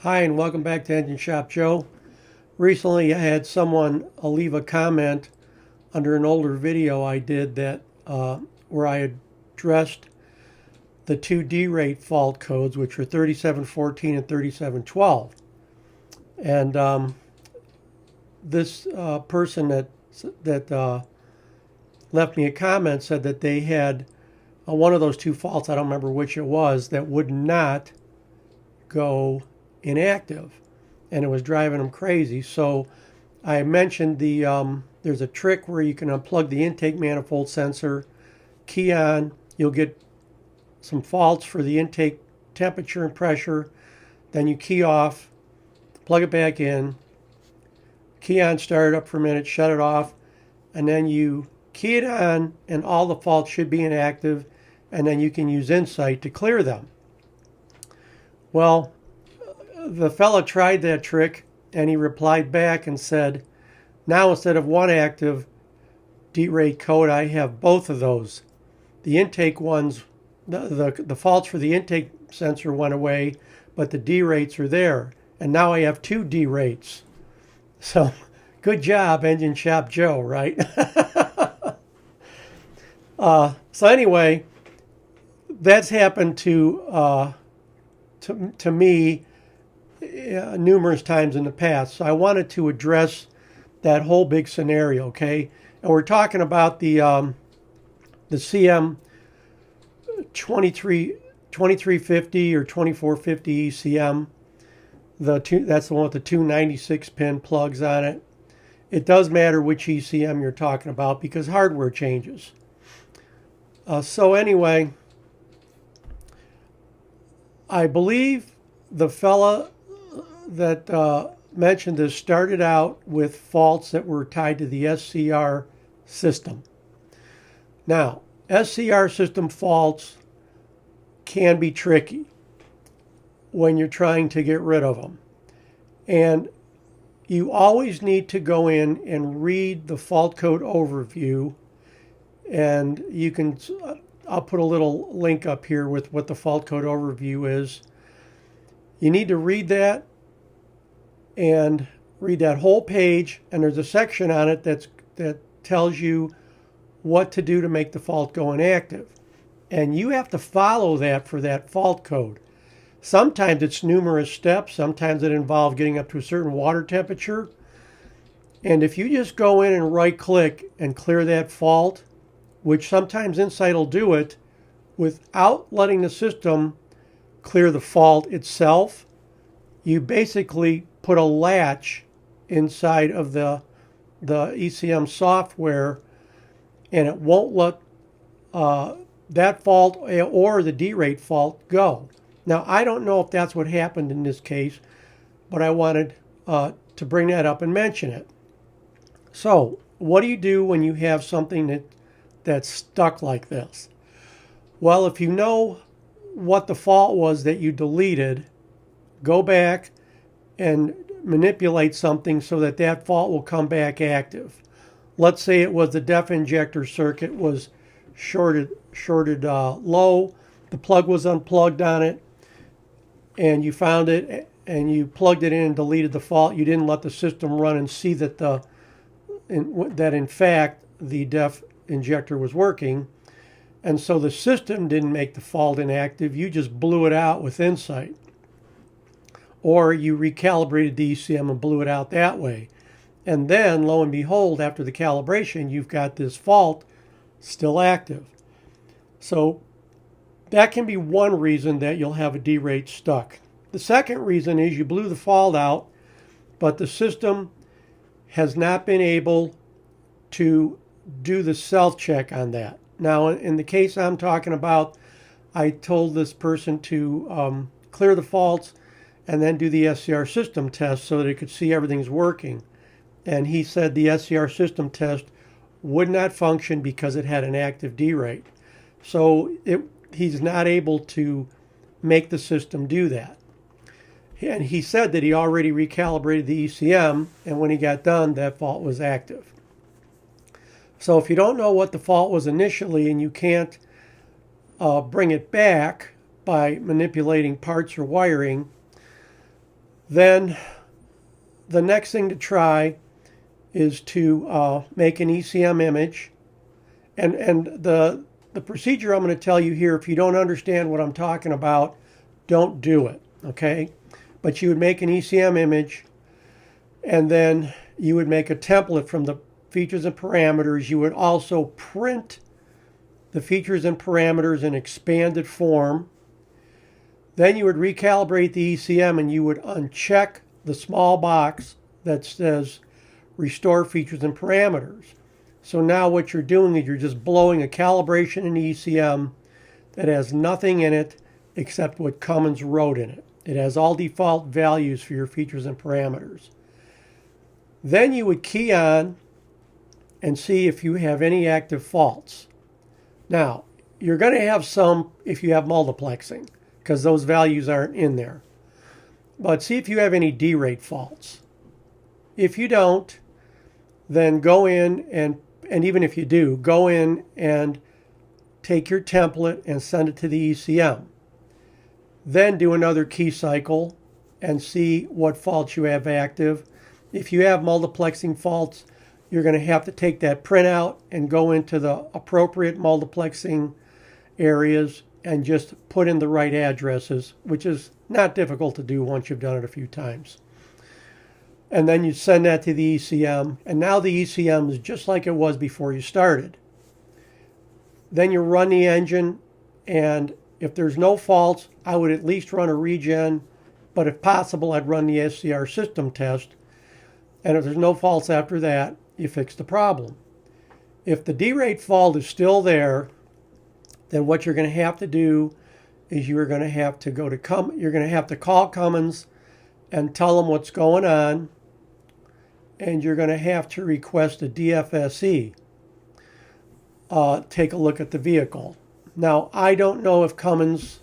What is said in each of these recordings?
Hi, and welcome back to Engine Shop Joe. Recently, I had someone leave a comment under an older video I did where I addressed the two derate fault codes, which were 3714 and 3712. And this person that left me a comment said that they had one of those two faults, I don't remember which it was, that would not go inactive, and it was driving them crazy. So I mentioned there's a trick where you can unplug the intake manifold sensor, key on, you'll get some faults for the intake temperature and pressure, then you key off, plug it back in, key on, start it up for a minute, shut it off, and then you key it on and all the faults should be inactive, and then you can use Insight to clear them. Well, the fella tried that trick and he replied back and said, now instead of one active derate code, I have both of those. The intake ones, the faults for the intake sensor went away, but the derates are there. And now I have two derates. So good job, Engine Shop Joe, right? So anyway, that's happened to me numerous times in the past. So I wanted to address that whole big scenario, okay? And we're talking about the CM 2350 or 2450 ECM. That's the one with the two 96-pin plugs on it. It does matter which ECM you're talking about because hardware changes. So anyway, I believe the fella that mentioned this started out with faults that were tied to the SCR system. Now, SCR system faults can be tricky when you're trying to get rid of them. And you always need to go in and read the fault code overview. And you can, I'll put a little link up here with what the fault code overview is. You need to read that and read that whole page, and there's a section on it that tells you what to do to make the fault go inactive. And you have to follow that for that fault code. Sometimes it's numerous steps. Sometimes it involves getting up to a certain water temperature. And if you just go in and right-click and clear that fault, which sometimes Insight will do it, without letting the system clear the fault itself, you basically put a latch inside of the ECM software, and it won't let that fault or the derate fault go. Now, I don't know if that's what happened in this case, but I wanted to bring that up and mention it. So, what do you do when you have something that's stuck like this? Well, if you know what the fault was that you deleted, go back and manipulate something so that that fault will come back active. Let's say it was the def injector circuit was shorted low, the plug was unplugged on it, and you found it and you plugged it in and deleted the fault. You didn't let the system run and see that in fact the def injector was working, and so the system didn't make the fault inactive. You just blew it out with Insight. Or you recalibrated the ECM and blew it out that way. And then, lo and behold, after the calibration, you've got this fault still active. So that can be one reason that you'll have a derate stuck. The second reason is you blew the fault out, but the system has not been able to do the self-check on that. Now, in the case I'm talking about, I told this person to clear the faults and then do the SCR system test so that it could see everything's working. And he said the SCR system test would not function because it had an active derate. So he's not able to make the system do that. And he said that he already recalibrated the ECM, and when he got done, that fault was active. So if you don't know what the fault was initially and you can't bring it back by manipulating parts or wiring, Then the next thing to try is to make an ECM image. And the procedure I'm going to tell you here, if you don't understand what I'm talking about, don't do it, okay? But you would make an ECM image, and then you would make a template from the features and parameters. You would also print the features and parameters in expanded form. Then you would recalibrate the ECM, and you would uncheck the small box that says restore features and parameters. So now what you're doing is you're just blowing a calibration in ECM that has nothing in it except what Cummins wrote in it. It has all default values for your features and parameters. Then you would key on and see if you have any active faults. Now, you're going to have some if you have multiplexing, because those values aren't in there. But see if you have any derate faults. If you don't, then go in and even if you do, go in and take your template and send it to the ECM. Then do another key cycle and see what faults you have active. If you have multiplexing faults, you're going to have to take that printout and go into the appropriate multiplexing areas and just put in the right addresses, which is not difficult to do once you've done it a few times. And then you send that to the ECM, and now the ECM is just like it was before you started. Then you run the engine, and if there's no faults, I would at least run a regen, but if possible, I'd run the SCR system test. And if there's no faults after that, you fix the problem. If the derate fault is still there, then what you're going to have to do is you're going to have to you're going to have to call Cummins and tell them what's going on, and you're going to have to request a DFSE. Take a look at the vehicle. Now, I don't know if Cummins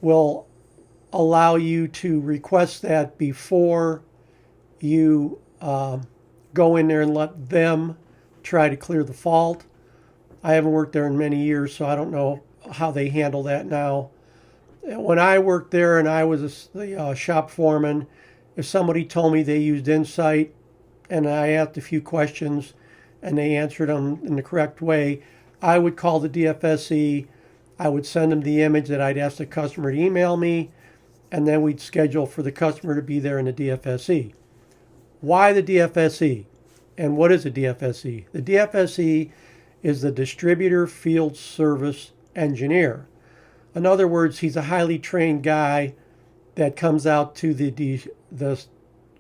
will allow you to request that before you go in there and let them try to clear the fault. I haven't worked there in many years, so I don't know how they handle that now. When I worked there and I was the shop foreman, if somebody told me they used Insight and I asked a few questions and they answered them in the correct way, I would call the DFSE, I would send them the image that I'd asked the customer to email me, and then we'd schedule for the customer to be there in the DFSE. Why the DFSE? And what is a DFSE? The DFSE is the Distributor Field Service Engineer. In other words, he's a highly trained guy that comes out to the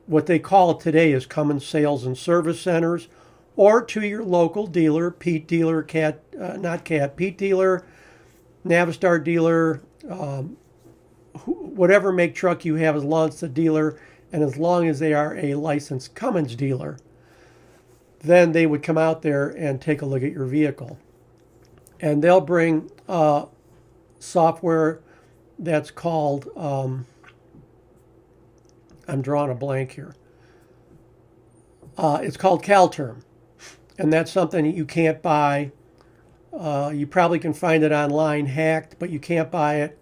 what they call it today is Cummins Sales and Service Centers, or to your local dealer, Pete dealer, Pete dealer, Navistar dealer, whatever make truck you have, as long as it's a dealer and as long as they are a licensed Cummins dealer, then they would come out there and take a look at your vehicle. And they'll bring software that's called, I'm drawing a blank here. It's called CalTerm. And that's something that you can't buy. You probably can find it online hacked, but you can't buy it.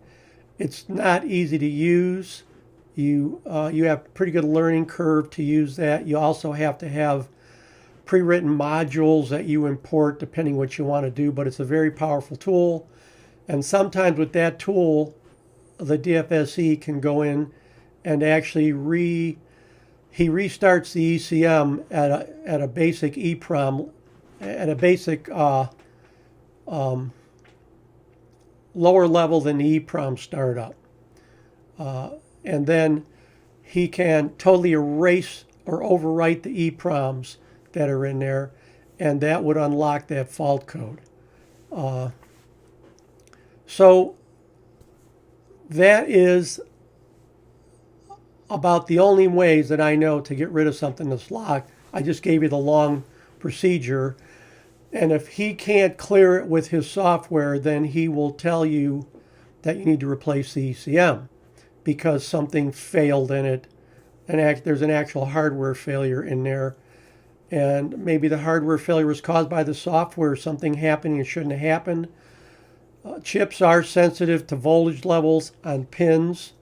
It's not easy to use. You have a pretty good learning curve to use that. You also have to have pre-written modules that you import depending what you want to do, but it's a very powerful tool. And sometimes with that tool, the DFSE can go in and actually he restarts the ECM at a basic EEPROM, at a basic lower level than the EEPROM startup. And then he can totally erase or overwrite the EEPROMs that are in there, and that would unlock that fault code. So that is about the only ways that I know to get rid of something that's locked. I just gave you the long procedure. And if he can't clear it with his software, then he will tell you that you need to replace the ECM because something failed in it. And there's an actual hardware failure in there. And maybe the hardware failure was caused by the software, something happening that shouldn't have happened. Chips are sensitive to voltage levels on pins.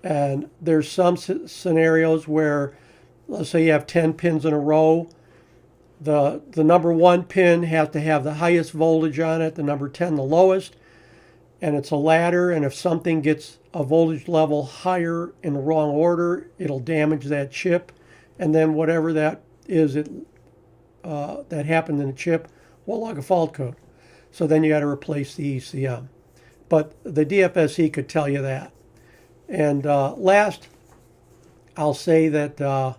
And there's some scenarios where, let's say you have 10 pins in a row. The number 1 pin has to have the highest voltage on it, the number 10 the lowest, and it's a ladder, and if something gets a voltage level higher in the wrong order, it'll damage that chip, and then whatever that is that happened in the chip will log a fault code. So then you got to replace the ECM. But the DFSE could tell you that. And last, I'll say that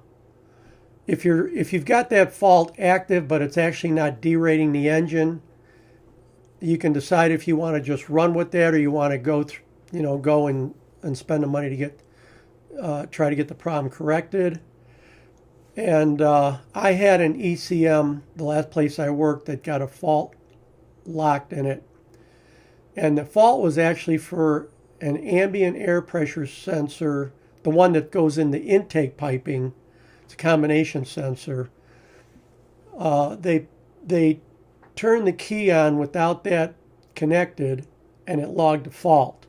if you've got that fault active, but it's actually not derating the engine, you can decide if you want to just run with that, or you want to go and spend the money to get try to get the problem corrected. And I had an ECM, the last place I worked, that got a fault locked in it, and the fault was actually for an ambient air pressure sensor, the one that goes in the intake piping. It's a combination sensor. They turned the key on without that connected, and it logged a fault.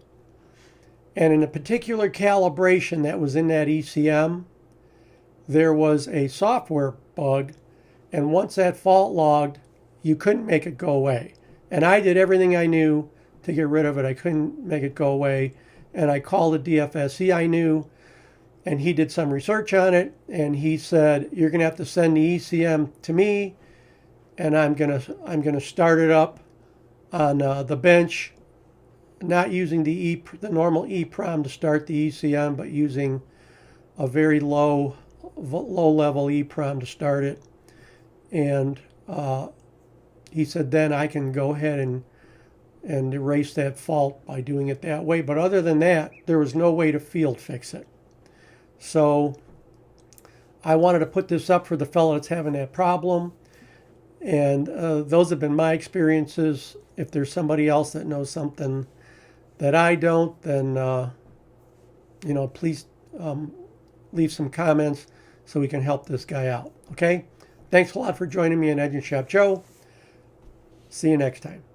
And in a particular calibration that was in that ECM, there was a software bug, and once that fault logged, you couldn't make it go away. And I did everything I knew to get rid of it. I couldn't make it go away, and I called the DFSE I knew, and he did some research on it, and he said, you're going to have to send the ECM to me, and I'm gonna start it up on the bench, not using the normal EEPROM to start the ECM, but using a very low level EEPROM to start it. And he said then I can go ahead and erase that fault by doing it that way. But other than that, there was no way to field fix it. So I wanted to put this up for the fellow that's having that problem. And those have been my experiences. If there's somebody else that knows something that I don't, then please leave some comments so we can help this guy out. Okay? Thanks a lot for joining me on Engine Shop Joe. See you next time.